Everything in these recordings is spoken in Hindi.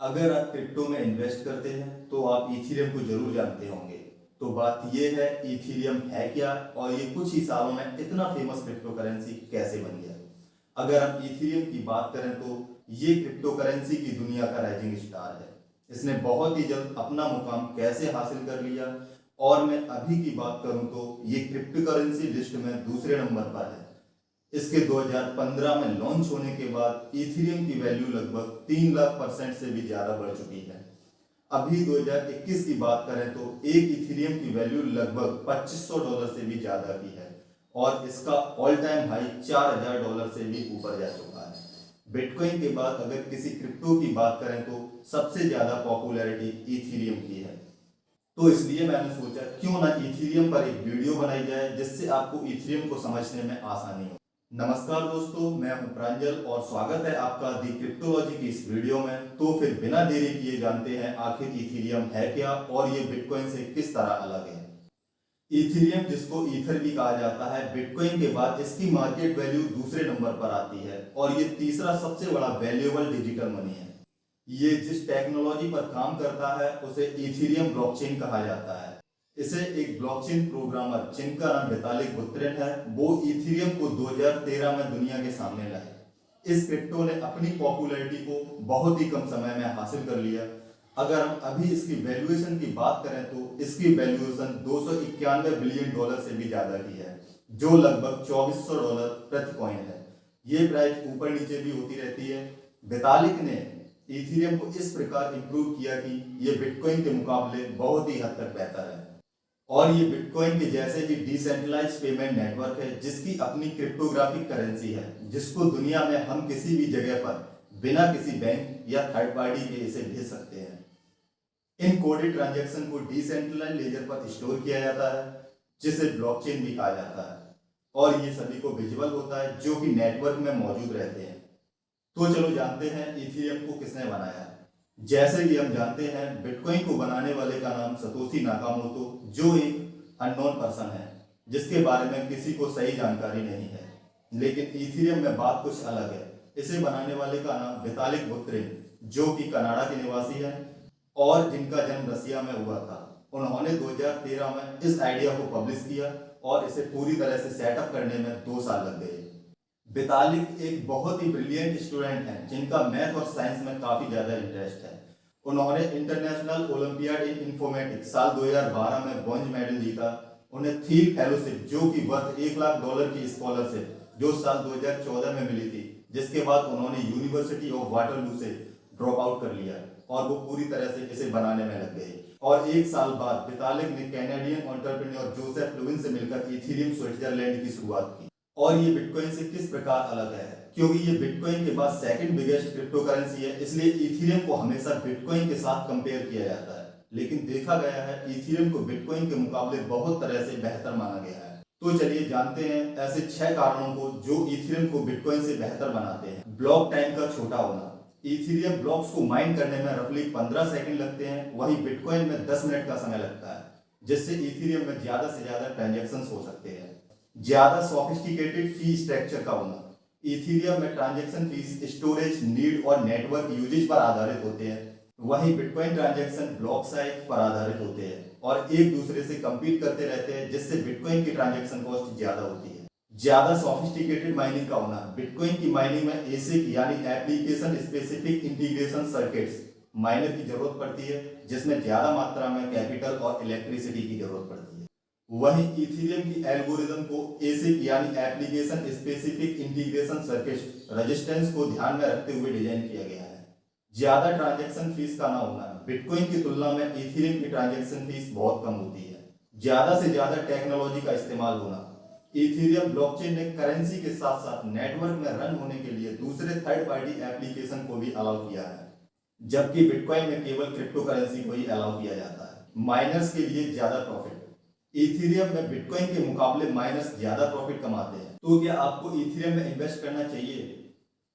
अगर आप क्रिप्टो में इन्वेस्ट करते हैं तो आप इथीरियम को जरूर जानते होंगे। तो बात ये है, इथीरियम है क्या और ये कुछ ही सालों में इतना फेमस क्रिप्टो करेंसी कैसे बन गया। अगर हम इथीरियम की बात करें तो ये क्रिप्टो करेंसी की दुनिया का राइजिंग स्टार है। इसने बहुत ही जल्द अपना मुकाम कैसे हासिल कर लिया, और मैं अभी की बात करूं तो ये क्रिप्टो करेंसी लिस्ट में दूसरे नंबर पर है। इसके 2015 में लॉन्च होने के बाद इथेरियम की वैल्यू लगभग 3 लाख % से भी ज्यादा बढ़ चुकी है। अभी 2021 की बात करें तो एक इथेरियम की वैल्यू लगभग $2500 से भी ज्यादा की है, और इसका ऑल टाइम हाई $4000 से भी ऊपर जा चुका है। बिटकॉइन के बाद अगर किसी क्रिप्टो की बात करें तो सबसे ज्यादा पॉपुलैरिटी इथेरियम की है। तो इसलिए मैंने सोचा क्यों ना इथेरियम पर एक वीडियो बनाई जाए जिससे आपको इथेरियम को समझने में आसानी हो। नमस्कार दोस्तों, मैं हूं प्रांजल और स्वागत है आपका दी क्रिप्टोलॉजी की इस वीडियो में। तो फिर बिना देरी किए जानते हैं आखिर इथेरियम है क्या और ये बिटकॉइन से किस तरह अलग है। इथेरियम, जिसको ईथर भी कहा जाता है, बिटकॉइन के बाद इसकी मार्केट वैल्यू दूसरे नंबर पर आती है और ये तीसरा सबसे बड़ा वैल्यूएबल डिजिटल मनी है। ये जिस टेक्नोलॉजी पर काम करता है उसे इथेरियम ब्लॉकचेन कहा जाता है। इसे एक ब्लॉकचेन प्रोग्रामर जिनका नाम वितालिक बुत्रिन है, वो इथेरियम को 2013 में दुनिया के सामने लाए। इस क्रिप्टो ने अपनी पॉपुलैरिटी को बहुत ही कम समय में हासिल कर लिया। अगर हम अभी इसकी वैल्यूएशन की बात करें तो इसकी वैल्यूएशन $291 बिलियन से भी ज्यादा की है, जो लगभग $2400 प्रति कॉइन है। ये प्राइस ऊपर नीचे भी होती रहती है। वितालिक ने इथेरियम को इस प्रकार इंप्रूव किया कि ये बिटकॉइन के मुकाबले बहुत ही हद तक बेहतर है। और ये बिटकॉइन के जैसे ही डिसेंट्रलाइज्ड पेमेंट नेटवर्क है, जिसकी अपनी क्रिप्टोग्राफिक करेंसी है, जिसको दुनिया में हम किसी भी जगह पर बिना किसी बैंक या थर्ड पार्टी के इसे भेज सकते हैं। इन कोडेड ट्रांजैक्शन को डिसेंट्रलाइज्ड लेजर पर स्टोर किया जाता है, जिसे ब्लॉकचेन भी कहा जाता है, और ये सभी को विजिबल होता है, जो कि नेटवर्क में मौजूद रहते हैं। तो चलो जानते हैं इथेरियम को किसने बनाया। जैसे कि हम जानते हैं, बिटकॉइन को बनाने वाले का नाम सतोशी नाकामोटो, जो एक अननोन पर्सन है जिसके बारे में किसी को सही जानकारी नहीं है। लेकिन इथेरियम में बात कुछ अलग है। इसे बनाने वाले का नाम वितालिक बुत्रिन, जो कि कनाडा के निवासी है और जिनका जन्म रसिया में हुआ था। उन्होंने 2013 में इस आइडिया को पब्लिश किया और इसे पूरी तरह से सेटअप करने में 2 साल लग गए। वितालिक एक बहुत ही ब्रिलियंट स्टूडेंट हैं जिनका मैथ और साइंस में काफी ज्यादा इंटरेस्ट है। उन्होंने इंटरनेशनल ओलंपियाड इन इंफॉर्मेटिक्स साल 2012 में ब्रॉन्ज मेडल जीता। उन्हें थील फेलोशिप, जो कि वर्थ $1 लाख की स्कॉलरशिप, जो साल 2014 में मिली थी, जिसके बाद उन्होंने यूनिवर्सिटी ऑफ वाटरलू से ड्रॉप आउट कर लिया और वो पूरी तरह से इसे बनाने में लग गए। और 1 साल बाद वितालिक ने कैनेडियन एंटरप्रेन्योर जोसेफ लुविन से मिलकर इथेरियम स्विट्जरलैंड की शुरुआत की। और ये बिटकॉइन से किस प्रकार अलग है, क्योंकि ये बिटकॉइन के बाद सेकंड बिगेस्ट क्रिप्टो करेंसी है, इसलिए इथेरियम को हमेशा बिटकॉइन के साथ कंपेयर किया जाता है। लेकिन देखा गया है इथेरियम को बिटकॉइन के मुकाबले बहुत तरह से बेहतर माना गया है। तो चलिए जानते हैं ऐसे 6 कारणों को जो इथेरियम को बिटकॉइन से बेहतर बनाते हैं। ब्लॉक टाइम का छोटा होना। इथेरियम ब्लॉक्स को माइन करने में रफली 15 सेकंड लगते हैं, वहीं बिटकॉइन में 10 मिनट का समय लगता है, जिससे इथेरियम में ज्यादा से ज्यादा ट्रांजेक्शन हो सकते हैं। ज्यादा सोफिस्टिकेटेड फी स्ट्रक्चर का होना। इथेरियम में ट्रांजैक्शन फीस स्टोरेज नीड और नेटवर्क यूजेज पर आधारित होते हैं, वहीं बिटकॉइन ट्रांजैक्शन ब्लॉक साइज पर आधारित होते हैं और एक दूसरे से कंपीट करते रहते हैं, जिससे बिटकॉइन की ट्रांजैक्शन कॉस्ट ज्यादा होती है। ज्यादा सोफिस्टिकेटेड माइनिंग का होना। बिटकॉइन की माइनिंग में एसिक यानी application specific integration circuits minor की जरूरत पड़ती है, जिसमें ज्यादा मात्रा में कैपिटल और इलेक्ट्रिसिटी की जरूरत पड़ती है। वहीं इथेरियम की एल्गोरिदम को एसिक यानी application specific integration circuit resistance को ध्यान में रखते हुए डिजाइन किया गया है। ज्यादा ट्रांजैक्शन फीस का ना होना। बिटकॉइन की तुलना में इथेरियम की ट्रांजैक्शन फीस बहुत कम होती है। ज्यादा से ज्यादा टेक्नोलॉजी का इस्तेमाल होना। इथेरियम ब्लॉकचेन ने करेंसी के साथ साथ नेटवर्क में रन होने के लिए दूसरे थर्ड पार्टी एप्लीकेशन को भी अलाउ किया है, जबकि बिटकॉइन में केवल क्रिप्टो करेंसी को ही अलाउ किया जाता है। माइनर्स के लिए ज्यादा प्रॉफिट। इथेरियम में बिटकॉइन के मुकाबले माइनर्स ज्यादा प्रॉफिट कमाते हैं। तो क्या आपको इथेरियम में इन्वेस्ट करना चाहिए?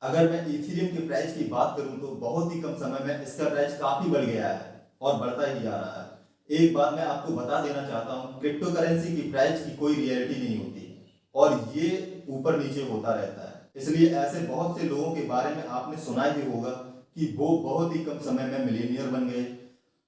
अगर मैं इथेरियम के प्राइस की बात करूं तो बहुत ही कम समय में इसका प्राइस काफी बढ़ गया है और बढ़ता ही जा रहा है। एक बात मैं आपको बता देना चाहता हूं, क्रिप्टो करेंसी की प्राइस की कोई रियलिटी नहीं होती और ये ऊपर नीचे होता रहता है। इसलिए ऐसे बहुत से लोगों के बारे में आपने सुना ही होगा कि वो बहुत ही कम समय में मिलीनियर बन गए।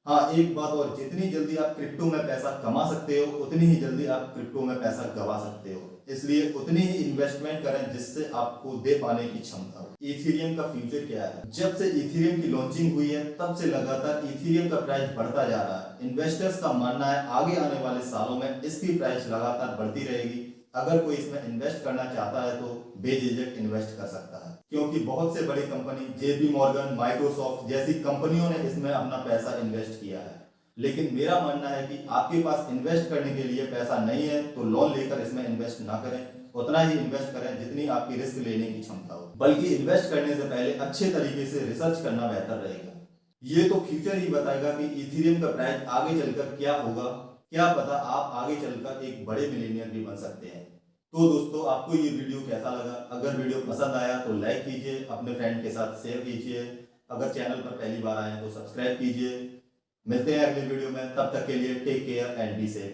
हाँ, एक बात और, जितनी जल्दी आप क्रिप्टो में पैसा कमा सकते हो उतनी ही जल्दी आप क्रिप्टो में पैसा गवा सकते हो। इसलिए उतनी ही इन्वेस्टमेंट करें जिससे आपको दे पाने की क्षमता हो। इथेरियम का फ्यूचर क्या है? जब से इथेरियम की लॉन्चिंग हुई है तब से लगातार इथेरियम का प्राइस बढ़ता जा रहा है। इन्वेस्टर्स का मानना है आगे आने वाले सालों में इसकी प्राइस लगातार बढ़ती रहेगी। अगर कोई इसमें इन्वेस्ट करना चाहता है तो बेझिझक इन्वेस्ट कर सकता है, क्योंकि बहुत से बड़ी कंपनी जेपी मॉर्गन, माइक्रोसॉफ्ट जैसी कंपनियों ने इसमें अपना पैसा इन्वेस्ट किया है। लेकिन मेरा मानना है कि आपके पास इन्वेस्ट करने के लिए पैसा नहीं है तो लोन लेकर इसमें इन्वेस्ट ना करें, उतना ही इन्वेस्ट करें जितनी आपकी रिस्क लेने की क्षमता हो। बल्कि इन्वेस्ट करने से पहले अच्छे तरीके से रिसर्च करना बेहतर रहेगा। ये तो फ्यूचर ही बताएगा कि इथेरियम का प्राइस आगे चलकर क्या होगा। क्या पता आप आगे चलकर एक बड़े मिलीनियर भी बन सकते हैं। तो दोस्तों, आपको ये वीडियो कैसा लगा? अगर वीडियो पसंद आया तो लाइक कीजिए, अपने फ्रेंड के साथ शेयर कीजिए। अगर चैनल पर पहली बार आए तो सब्सक्राइब कीजिए। मिलते हैं अगले वीडियो में, तब तक के लिए take care and be safe.